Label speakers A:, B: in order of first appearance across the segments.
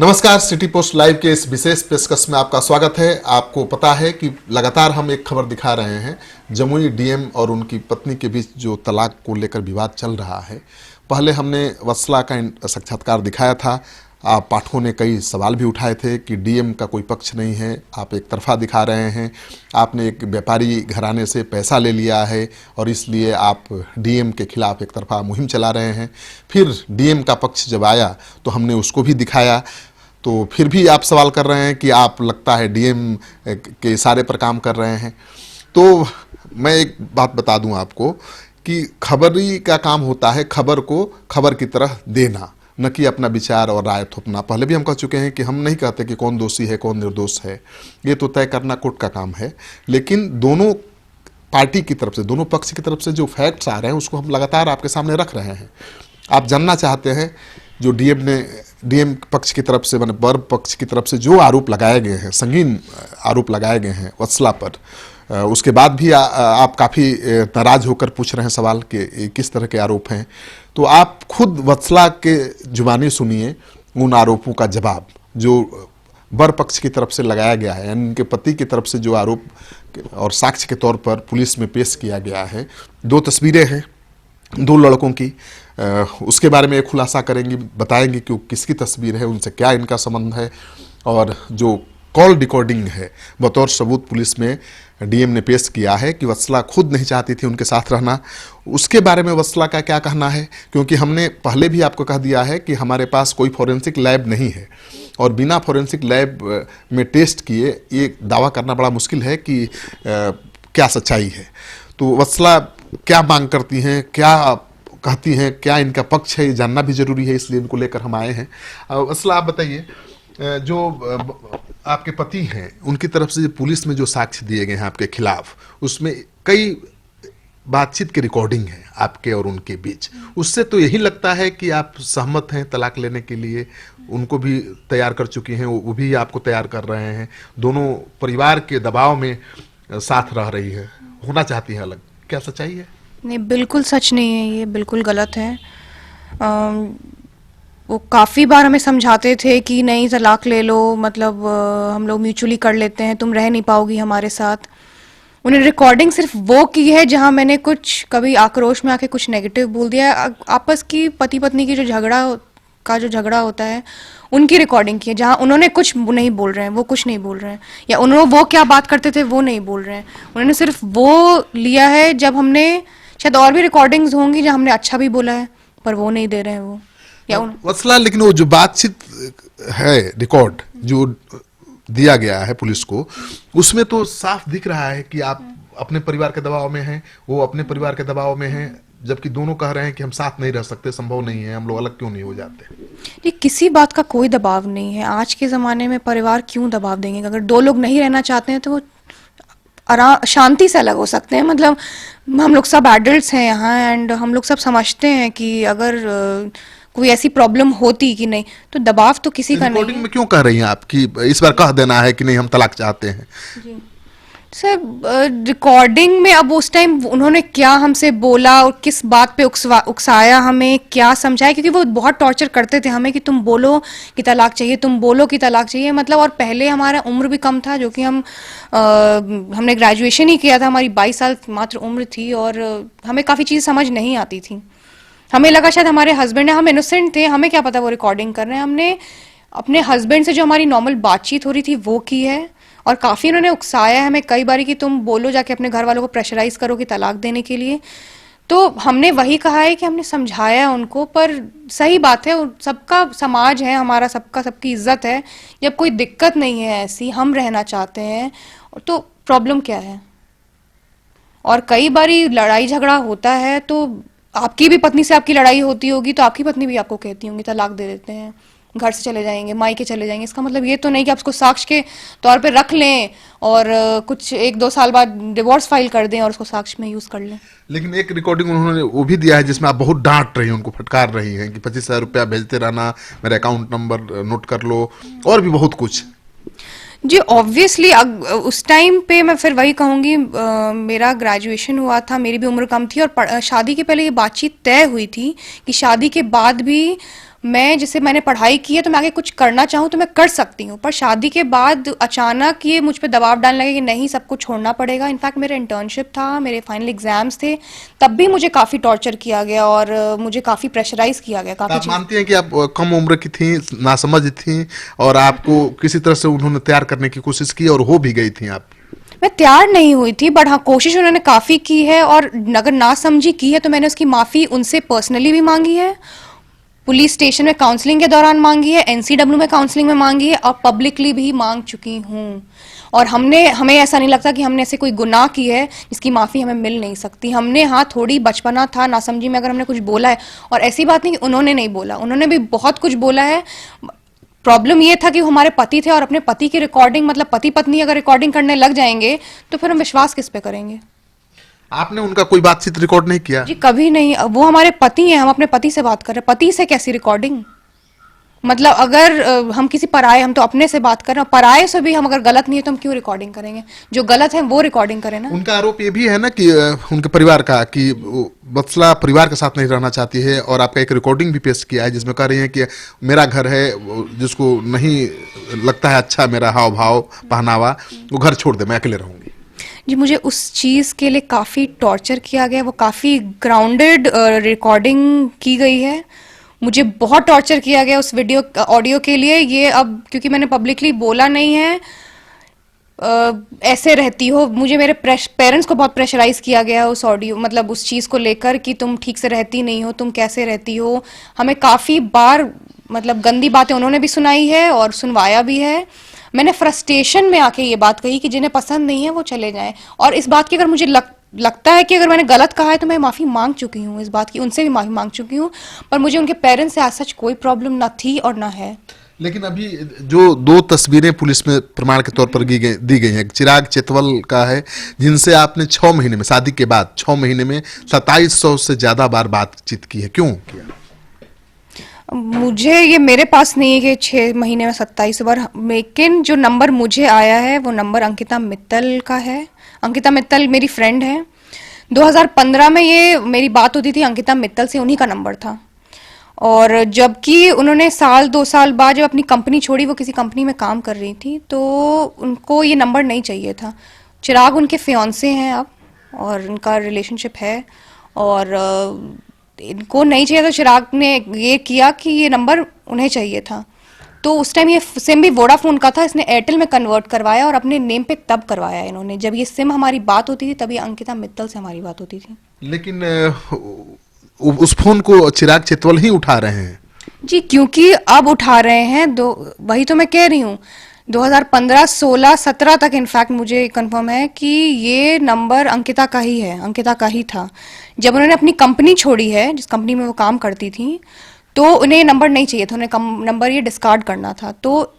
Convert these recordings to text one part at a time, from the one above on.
A: नमस्कार, city post live के इस विशेष पेशकश में आपका स्वागत है। आपको पता है कि लगातार हम एक खबर दिखा रहे हैं। जमुई डीएम और उनकी पत्नी के बीच जो तलाक को लेकर विवाद चल रहा है। पहले हमने वत्सला का साक्षात्कार दिखाया था। आप पाठकों ने कई सवाल भी उठाए थे कि डीएम का कोई पक्ष नहीं है, आप एक तरफा दिखा रहे हैं, आपने एक व्यापारी घराने से पैसा ले लिया है और इसलिए आप डीएम के खिलाफ एक तरफा मुहिम चला रहे हैं। फिर डीएम का पक्ष जब आया तो हमने उसको भी दिखाया, तो फिर भी आप सवाल कर रहे हैं कि आप लगता है डीएम के इशारे पर काम कर रहे हैं। तो मैं एक बात बता दूं आपको कि खबरी का काम होता है खबर को खबर की तरह देना, न कि अपना विचार और राय थोपना। पहले भी हम कह चुके हैं कि हम नहीं कहते कि कौन दोषी है कौन निर्दोष है, ये तो तय करना कोर्ट का काम है। लेकिन दोनों पार्टी की तरफ से, दोनों पक्ष की तरफ से जो फैक्ट्स आ रहे हैं उसको हम लगातार आपके सामने रख रहे हैं। आप जानना चाहते हैं जो डीएम पक्ष की तरफ से, माने बर पक्ष की तरफ से जो आरोप लगाए गए हैं, संगीन आरोप लगाए गए हैं वत्सला पर, उसके बाद भी आप काफ़ी नाराज होकर पूछ रहे हैं सवाल कि किस तरह के आरोप हैं। तो आप खुद वत्सला के जुबानी सुनिए उन आरोपों का जवाब जो बर पक्ष की तरफ से लगाया गया है, यानी उनके पति की तरफ से जो आरोप और साक्ष्य के तौर पर पुलिस में पेश किया गया है। 2 तस्वीरें हैं 2 लड़कों की, उसके बारे में एक खुलासा करेंगे, बताएंगे कि किसकी तस्वीर है, उनसे क्या इनका संबंध है। और जो कॉल रिकॉर्डिंग है बतौर सबूत पुलिस में डीएम ने पेश किया है कि वत्सला खुद नहीं चाहती थी उनके साथ रहना, उसके बारे में वत्सला का क्या कहना है। क्योंकि हमने पहले भी आपको कह दिया है कि हमारे पास कोई फॉरेंसिक लैब नहीं है और बिना फॉरेंसिक लैब में टेस्ट किए ये दावा करना बड़ा मुश्किल है कि क्या सच्चाई है। तो वत्सला क्या मांग करती हैं, क्या कहती हैं, क्या इनका पक्ष है, ये जानना भी जरूरी है, इसलिए इनको लेकर हम आए हैं। वत्सला, आप बताइए, जो आपके पति हैं उनकी तरफ से पुलिस में जो साक्ष्य दिए गए हैं आपके खिलाफ, उसमें कई बातचीत की रिकॉर्डिंग है आपके और उनके बीच। उससे तो यही लगता है कि आप सहमत हैं तलाक लेने के लिए, उनको भी तैयार कर चुकी हैं, वो भी आपको तैयार कर रहे हैं, दोनों परिवार के दबाव में साथ रह रही है, होना चाहती है अलग। क्या सच्चाई है?
B: नहीं, बिल्कुल सच नहीं है, ये बिल्कुल गलत है। वो काफ़ी बार हमें समझाते थे कि नहीं तलाक ले लो, मतलब हम लोग म्यूचुअली कर लेते हैं, तुम रह नहीं पाओगी हमारे साथ। उन्होंने रिकॉर्डिंग सिर्फ वो की है जहां मैंने कुछ कभी आक्रोश में आके कुछ नेगेटिव बोल दिया। आपस की पति पत्नी की जो झगड़ा होता है उनकी रिकॉर्डिंग की है, जहां उन्होंने कुछ नहीं बोल रहे हैं, वो कुछ नहीं बोल रहे हैं, या उन्होंने वो क्या बात करते थे वो नहीं बोल रहे हैं। उन्होंने सिर्फ वो लिया है जब हमने, शायद और भी रिकॉर्डिंग्स होंगी जहां हमने अच्छा भी बोला है, पर वो नहीं दे रहे हैं वो, या
A: वत्सला, लेकिन वो जो बातचीत है, रिकॉर्ड जो दिया गया है पुलिस को, उसमें तो साफ दिख रहा है कि आप अपने परिवार के दबाव में हैं, वो अपने परिवार के दबाव में हैं, जबकि दोनों कह रहे हैं कि हम साथ नहीं रह सकते, संभव नहीं है, हम लोग अलग क्यों नहीं हो जाते।
B: ये किसी बात का कोई दबाव नहीं है। आज के ज़माने में परिवार क्यों दबाव देंगे? अगर 2 लोग नहीं रहना चाहते हैं तो वो आराम शांति से अलग हो सकते हैं। मतलब हम लोग सब एडल्ट्स हैं यहाँ, एंड हम लोग सब समझते हैं कि अगर कोई ऐसी प्रॉब्लम होती कि नहीं, तो दबाव तो किसी का नहीं है।
A: रिकॉर्डिंग में क्यों कह रही हैं आप कि इस बार कह देना है कि नहीं हम तलाक चाहते हैं?
B: जी सर, रिकॉर्डिंग में अब उस टाइम उन्होंने क्या हमसे बोला और किस बात पे उकसाया, हमें क्या समझाया, क्योंकि वो बहुत टॉर्चर करते थे हमें कि तुम बोलो कि तलाक चाहिए, तुम बोलो कि तलाक चाहिए। मतलब, और पहले हमारा उम्र भी कम था, जो कि हमने ग्रेजुएशन ही किया था, हमारी 22 साल मात्र उम्र थी, और हमें काफ़ी चीज़ समझ नहीं आती थी। हमें लगा शायद हमारे हस्बैंड है, हम इनोसेंट थे, हमें क्या पता वो रिकॉर्डिंग कर रहे हैं। हमने अपने हस्बैंड से जो हमारी नॉर्मल बातचीत हो रही थी वो की है, और काफ़ी उन्होंने उकसाया है हमें कई बार कि तुम बोलो, जाके अपने घर वालों को प्रेशराइज करो कि तलाक देने के लिए। तो हमने वही कहा है कि हमने समझाया उनको, पर सही बात है, सबका समाज है हमारा, सबका सबकी इज्जत है। जब कोई दिक्कत नहीं है ऐसी, हम रहना चाहते हैं, तो प्रॉब्लम क्या है? और कई बारी लड़ाई झगड़ा होता है तो आपकी भी पत्नी से आपकी लड़ाई होती होगी, तो आपकी पत्नी भी आपको कहती होंगी तलाक दे देते हैं, घर से चले जाएंगे, मायके चले जाएंगे। इसका मतलब ये तो नहीं कि आप उसको साक्ष्य के तौर पे रख लें और कुछ 1-2 साल बाद डिवोर्स फाइल कर दें और उसको साक्ष्य में यूज कर लें।
A: लेकिन एक रिकॉर्डिंग उन्होंने वो भी दिया है जिसमें आप बहुत डांट रही हैं, उनको फटकार रही हैं कि 25,000 रुपया भेजते रहना, मेरा अकाउंट नंबर नोट कर लो, और भी बहुत कुछ।
B: जी ऑब्वियसली उस टाइम पे मैं फिर वही कहूँगी, मेरा ग्रेजुएशन हुआ था, मेरी भी उम्र कम थी, और शादी के पहले ये बातचीत तय हुई थी कि शादी के बाद भी मैं जैसे मैंने पढ़ाई की है तो मैं आगे कुछ करना चाहूँ तो मैं कर सकती हूँ, पर शादी के बाद अचानक ये मुझ पे दबाव डालने लगे कि नहीं सब कुछ छोड़ना पड़ेगा। इनफैक्ट मेरे इंटर्नशिप था, मेरे फाइनल एग्जाम्स थे, तब भी मुझे काफ़ी टॉर्चर किया गया और मुझे काफ़ी प्रेशराइज किया गया
A: तो
B: काफ़ी
A: आप
B: चीज़।
A: मानती हैं कि आप कम उम्र की थी, नासमझ थी, और आपको किसी तरह से उन्होंने तैयार करने की कोशिश की और हो भी गई थी आप?
B: मैं तैयार नहीं हुई थी, बट हाँ कोशिश उन्होंने काफ़ी की है, और अगर ना समझी की है तो मैंने उसकी माफ़ी उनसे पर्सनली भी मांगी है, पुलिस स्टेशन में काउंसलिंग के दौरान मांगी है, एनसीडब्ल्यू में काउंसलिंग में मांगी है, और पब्लिकली भी मांग चुकी हूँ। और हमें ऐसा नहीं लगता कि हमने ऐसे कोई गुनाह की है जिसकी माफ़ी हमें मिल नहीं सकती। हमने हाँ थोड़ी बचपना था, नासमझी में अगर हमने कुछ बोला है, और ऐसी बात नहीं कि उन्होंने नहीं बोला, उन्होंने भी बहुत कुछ बोला है। प्रॉब्लम ये था कि वो हमारे पति थे, और अपने पति की रिकॉर्डिंग, मतलब पति पत्नी अगर रिकॉर्डिंग करने लग जाएंगे तो फिर हम विश्वास किस पे करेंगे।
A: आपने उनका कोई बातचीत रिकॉर्ड नहीं किया?
B: जी कभी नहीं, वो हमारे पति हैं, हम अपने पति से बात कर रहे हैं, पति से कैसी रिकॉर्डिंग? मतलब अगर हम किसी पराये, हम तो अपने से बात कर रहे हैं, पराये से भी हम अगर गलत नहीं है तो हम क्यों रिकॉर्डिंग करेंगे? जो गलत है वो रिकॉर्डिंग करें ना।
A: उनका आरोप ये भी है ना कि उनके परिवार का, कि वत्सला परिवार के साथ नहीं रहना चाहती है, और आपका एक रिकॉर्डिंग भी पेश किया है जिसमें कह रही है कि मेरा घर है, जिसको नहीं लगता है अच्छा मेरा हाव भाव पहनावा, वो घर छोड़ दे, मैं अकेले रहूंगी।
B: जी मुझे उस चीज़ के लिए काफ़ी टॉर्चर किया गया, वो काफ़ी ग्राउंडेड रिकॉर्डिंग की गई है, मुझे बहुत टॉर्चर किया गया उस वीडियो ऑडियो के लिए। ये अब क्योंकि मैंने पब्लिकली बोला नहीं है, ऐसे रहती हो, मुझे मेरे पेरेंट्स को बहुत प्रेशराइज किया गया उस ऑडियो, मतलब उस चीज़ को लेकर कि तुम ठीक से रहती नहीं हो, तुम कैसे रहती हो। हमें काफ़ी बार मतलब गंदी बातें उन्होंने भी सुनाई है और सुनवाया भी है। मैंने फ्रस्ट्रेशन में आके ये बात कही कि जिन्हें पसंद नहीं है वो चले जाएं, और इस बात की अगर मुझे लगता है कि अगर मैंने गलत कहा है तो मैं माफ़ी मांग चुकी हूँ, इस बात की उनसे भी माफ़ी मांग चुकी हूँ, पर मुझे उनके पेरेंट्स से आज सच कोई प्रॉब्लम ना थी और ना है।
A: लेकिन अभी जो दो तस्वीरें पुलिस में प्रमाण के तौर पर दी गई हैं, चिराग चेतवल का है, जिनसे आपने 6 महीने में, शादी के बाद 6 महीने में 2700 से ज्यादा बार बातचीत की है, क्यों किया?
B: मुझे ये मेरे पास नहीं है कि 6 महीने में 27 बार, लेकिन जो नंबर मुझे आया है वो नंबर अंकिता मित्तल का है। अंकिता मित्तल मेरी फ्रेंड है। 2015 में ये मेरी बात होती थी अंकिता मित्तल से, उन्हीं का नंबर था। और जबकि उन्होंने 1-2 साल बाद जब अपनी कंपनी छोड़ी, वो किसी कंपनी में काम कर रही थी, तो उनको ये नंबर नहीं चाहिए था। चिराग उनके फियांसे हैं अब, और उनका रिलेशनशिप है, और इनको नहीं चाहिए, तो चिराग ने ये किया कि ये नंबर उन्हें चाहिए था। तो उस टाइम ये सिम भी वोडाफोन का था, इसने एयरटेल में कन्वर्ट करवाया और अपने नेम पे तब करवाया इन्होंने, जब ये सिम हमारी बात होती थी, तभी अंकिता मित्तल से हमारी बात होती थी।
A: लेकिन उस फोन को चिराग चेतवल ही उठा रहे हैं।
B: जी क्योंकि अब उठा रहे हैं, वही तो मैं कह रही हूँ, 2015, 16, 17 तक इनफैक्ट मुझे कंफर्म है कि ये नंबर अंकिता का ही है, अंकिता का ही था। जब उन्होंने अपनी कंपनी छोड़ी है, जिस कंपनी में वो काम करती थी, तो उन्हें ये नंबर नहीं चाहिए था, उन्हें नंबर ये डिस्कार्ड करना था। तो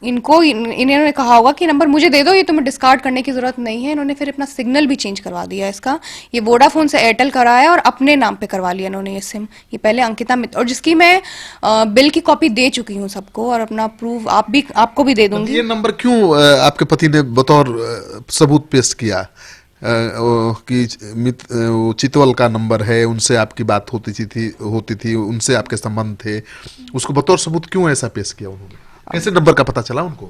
B: इन्होंने कहा होगा कि नंबर मुझे दे दो, ये तुम्हें डिस्कार्ड करने की जरूरत नहीं है। इन्होंने फिर अपना सिग्नल भी चेंज करवा दिया इसका, ये वोडाफोन से एयरटेल कराया और अपने नाम पे करवा लिया इन्होंने ये सिम। ये पहले अंकिता मित्तल, और जिसकी मैं बिल की कॉपी दे चुकी हूँ सबको, और अपना प्रूफ आपको भी दे दूंगी।
A: ये नंबर क्यों आपके पति ने बतौर सबूत पेश किया कि वो चितवल का नंबर है, उनसे आपकी बात होती थी, उनसे आपके संबंध थे, उसको बतौर सबूत क्यों ऐसा पेश किया उन्होंने? कैसे नंबर का पता चला उनको?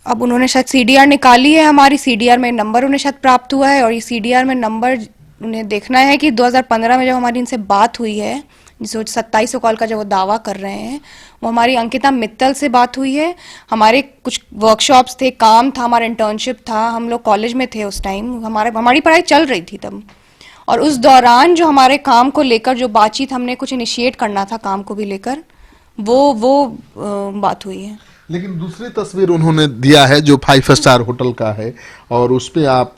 B: अब उन्होंने शायद सीडीआर निकाली है, हमारी सीडीआर में नंबर उन्हें शायद प्राप्त हुआ है, और ये सीडीआर में नंबर उन्हें देखना है कि 2015 में जब हमारी इनसे बात हुई है, जिसको 2700 कॉल का जो वो दावा कर रहे हैं, वो हमारी अंकिता मित्तल से बात हुई है। हमारे कुछ वर्कशॉप्स थे, काम था, हमारा इंटर्नशिप था, हम लोग कॉलेज में थे उस टाइम, हमारी पढ़ाई चल रही थी तब, और उस दौरान जो हमारे काम को लेकर जो बातचीत हमने कुछ इनिशिएट करना था काम को भी लेकर, वो बात हुई है।
A: लेकिन दूसरी तस्वीर उन्होंने दिया है जो 5 स्टार होटल का है, और उस पे आप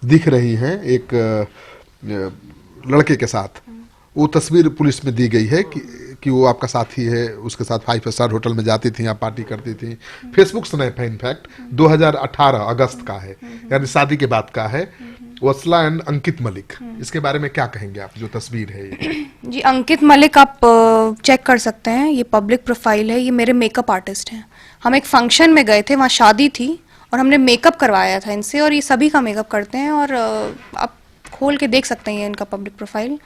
A: दिख रही हैं एक लड़के के साथ। वो तस्वीर पुलिस में दी गई है कि वो आपका साथी है, उसके साथ 5 स्टार होटल में जाती थी, आप पार्टी करती थी। फेसबुक स्नैप है, इनफैक्ट 2018 अगस्त का है, यानी शादी के बाद का है। वत्सला एंड अंकित मलिक, इसके बारे में क्या कहेंगे आप, जो तस्वीर है ये?
B: जी अंकित मलिक आप चेक कर सकते हैं, ये पब्लिक प्रोफाइल है, ये मेरे मेकअप आर्टिस्ट हैं। हम एक फंक्शन में गए थे, वहाँ शादी थी, और हमने मेकअप करवाया था इनसे, और ये सभी का मेकअप करते हैं, और आप खोल के देख सकते हैं इनका पब्लिक प्रोफाइल।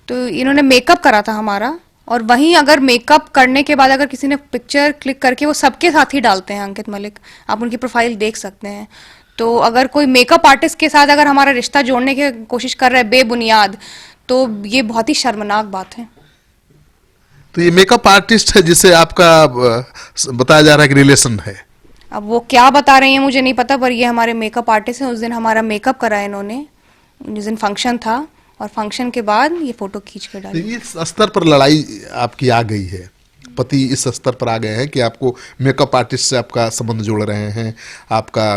B: तो इन्होंने मेकअप करा था हमारा, और वहीं अगर मेकअप करने के बाद अगर किसी ने पिक्चर क्लिक करके, वो सबके साथ ही डालते हैं अंकित मलिक, आप उनकी प्रोफाइल देख सकते हैं। तो अगर कोई मेकअप आर्टिस्ट के साथ अगर हमारा रिश्ता जोड़ने की कोशिश कर रहा है बेबुनियाद, तो ये बहुत ही शर्मनाक बात है।
A: तो ये मेकअप आर्टिस्ट है जिसे आपका बताया जा रहा है कि रिलेशन है।
B: अब वो क्या बता रही हैं मुझे नहीं पता, पर ये हमारे मेकअप आर्टिस्ट हैं। उस दिन हमारा मेकअप करा इन्होंने, जिस दिन फंक्शन था, और फंक्शन के बाद ये फोटो खींच कर
A: तो
B: डाली।
A: इस स्तर पर लड़ाई आपकी आ गई है, पति इस स्तर पर आ गए हैं कि आपको मेकअप आर्टिस्ट से आपका संबंध जोड़ रहे हैं, आपका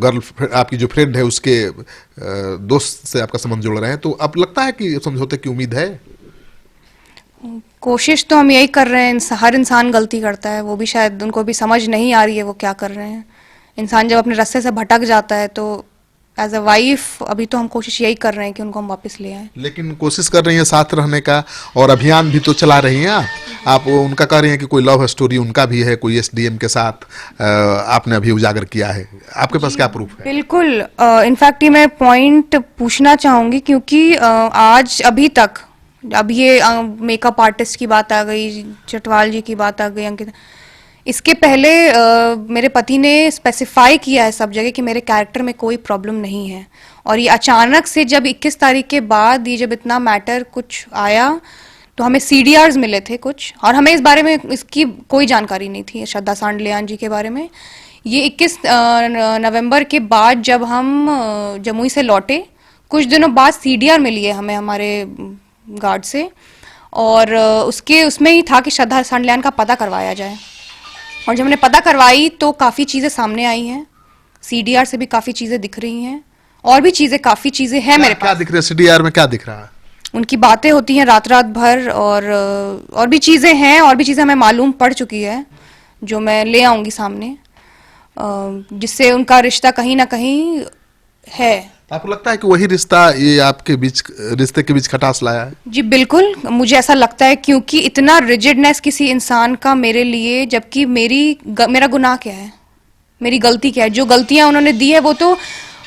A: गर्ल आपकी जो फ्रेंड है उसके दोस्त से आपका संबंध जोड़ रहे हैं, तो अब लगता है कि समझौते की उम्मीद है।
B: कोशिश तो हम यही कर रहे हैं, हर इंसान गलती करता है, वो भी शायद उनको भी समझ नहीं आ रही है वो क्या कर रहे हैं। इंसान जब अपने रास्ते से भटक जाता है, तो एज अ वाइफ अभी तो हम कोशिश यही कर रहे हैं कि उनको हम वापस ले आएं।
A: लेकिन कोशिश कर रही हैं साथ रहने का, और अभियान भी तो चला रही हैं आप उनका कह रही हैं कि कोई लव स्टोरी उनका भी है, कोई एसडीएम के साथ आपने अभी उजागर किया है, आपके पास क्या प्रूफ है?
B: बिल्कुल, इनफैक्ट ये मैं पॉइंट पूछना चाहूंगी, क्योंकि आज अभी तक, अब ये मेकअप आर्टिस्ट की बात आ गई, चटवाल जी की बात आ गई, अंकित, इसके पहले मेरे पति ने स्पेसिफाई किया है सब जगह कि मेरे कैरेक्टर में कोई प्रॉब्लम नहीं है। और ये अचानक से जब 21 तारीख के बाद ये जब इतना मैटर कुछ आया, तो हमें सीडीआर्स मिले थे कुछ, और हमें इस बारे में इसकी कोई जानकारी नहीं थी, श्रद्धा सांडलियान जी के बारे में। ये 21 नवंबर के बाद जब हम जमुई से लौटे, कुछ दिनों बाद सीडीआर मिली है हमें हमारे गार्ड से, और उसमें ही था कि श्रद्धा सांडलियान का पता करवाया जाए। और जब हमने पता करवाई तो काफ़ी चीज़ें सामने आई हैं, सीडीआर से भी काफ़ी चीज़ें दिख रही हैं, और भी चीज़ें, काफ़ी चीज़ें हैं मेरे
A: क्या
B: पास।
A: दिख रहा है सीडीआर में, क्या दिख रहा है?
B: उनकी बातें होती हैं रात रात भर, और भी चीज़ें हैं, और भी चीज़ें हमें मालूम पड़ चुकी है, जो मैं ले आऊँगी सामने, जिससे उनका रिश्ता कहीं ना कहीं है।
A: आपको लगता है कि वही रिश्ता ये आपके बीच, रिश्ते के बीच खटास लाया है?
B: जी बिल्कुल, मुझे ऐसा लगता है, क्योंकि इतना रिजिडनेस किसी इंसान का मेरे लिए, जबकि मेरा गुनाह क्या है, मेरी गलती क्या है? जो गलतियां उन्होंने दी है वो तो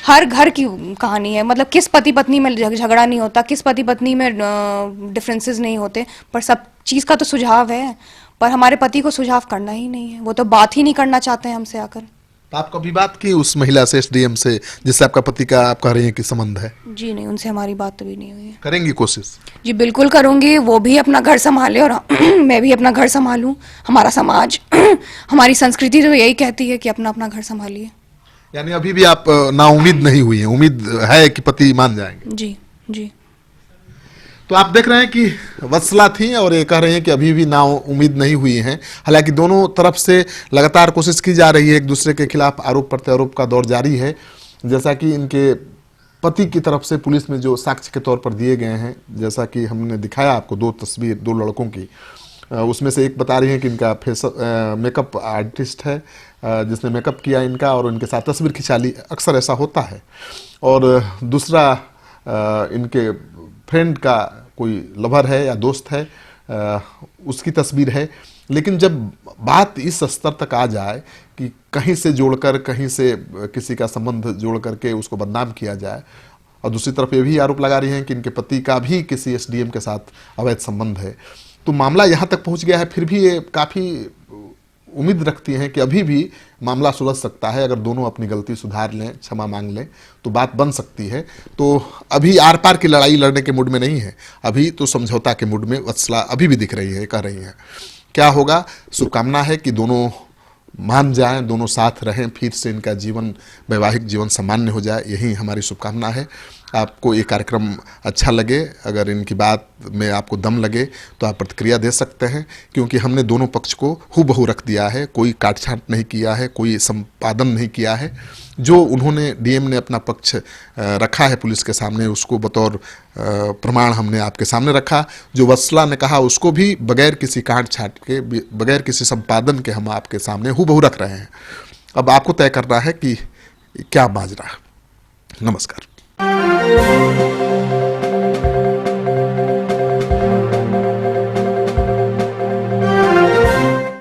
B: हर घर की कहानी है। मतलब किस पति पत्नी में झगड़ा नहीं होता, किस पति पत्नी में डिफरेंसेस नहीं होते, पर सब चीज़ का तो सुझाव है। पर हमारे पति को सुझाव करना ही नहीं है, वो तो बात ही नहीं करना चाहते हैं हमसे आकर।
A: तो आप कभी बात की उस महिला से, एसडीएम से, जिससे आपका पति का आप कह रही हैं कि संबंध है?
B: जी नहीं, उनसे हमारी बात तो भी नहीं हुई है।
A: करेंगी कोशिश?
B: जी बिल्कुल करूंगी, वो भी अपना घर संभाले और मैं भी अपना घर संभालूं। हमारा समाज हमारी संस्कृति तो यही कहती है कि अपना अपना घर संभालिए।
A: यानी अभी भी आप नाउम्मीद नहीं हुई हैं, उम्मीद है कि पति मान जाएंगे?
B: जी जी।
A: तो आप देख रहे हैं कि वत्सला थी और ये कह रहे हैं कि अभी भी ना उम्मीद नहीं हुई है। हालांकि दोनों तरफ से लगातार कोशिश की जा रही है, एक दूसरे के खिलाफ आरोप प्रत्यारोप का दौर जारी है। जैसा कि इनके पति की तरफ से पुलिस में जो साक्ष्य के तौर पर दिए गए हैं, जैसा कि हमने दिखाया आपको दो तस्वीर, दो लड़कों की, उसमें से एक बता रही है कि इनका मेकअप आर्टिस्ट है, जिसने मेकअप किया इनका और इनके साथ तस्वीर खिंचा ली। अक्सर ऐसा होता है। और दूसरा इनके फ्रेंड का कोई लवर है या दोस्त है, उसकी तस्वीर है। लेकिन जब बात इस स्तर तक आ जाए कि कहीं से जोड़कर, कहीं से किसी का संबंध जोड़ करके उसको बदनाम किया जाए, और दूसरी तरफ ये भी आरोप लगा रही हैं कि इनके पति का भी किसी एसडीएम के साथ अवैध संबंध है, तो मामला यहाँ तक पहुँच गया है। फिर भी ये काफ़ी उम्मीद रखती हैं कि अभी भी मामला सुलझ सकता है। अगर दोनों अपनी गलती सुधार लें, क्षमा मांग लें, तो बात बन सकती है। तो अभी आर पार की लड़ाई लड़ने के मूड में नहीं है, अभी तो समझौता के मूड में वत्सला अभी भी दिख रही है, कह रही है। क्या होगा, शुभकामना है कि दोनों मान जाएं, दोनों साथ रहें, फिर से इनका जीवन, वैवाहिक जीवन सामान्य हो जाए, यही हमारी शुभकामना है। आपको ये कार्यक्रम अच्छा लगे, अगर इनकी बात में आपको दम लगे तो आप प्रतिक्रिया दे सकते हैं, क्योंकि हमने दोनों पक्ष को हूबहू रख दिया है, कोई काटछांट नहीं किया है, कोई संपादन नहीं किया है। जो उन्होंने, डीएम ने अपना पक्ष रखा है पुलिस के सामने, उसको बतौर प्रमाण हमने आपके सामने रखा। जो वत्सला ने कहा उसको भी बगैर किसी काट छाट के, बगैर किसी संपादन के हम आपके सामने हूबहू रख रहे हैं। अब आपको तय करना है कि क्या बाज रहा है। नमस्कार।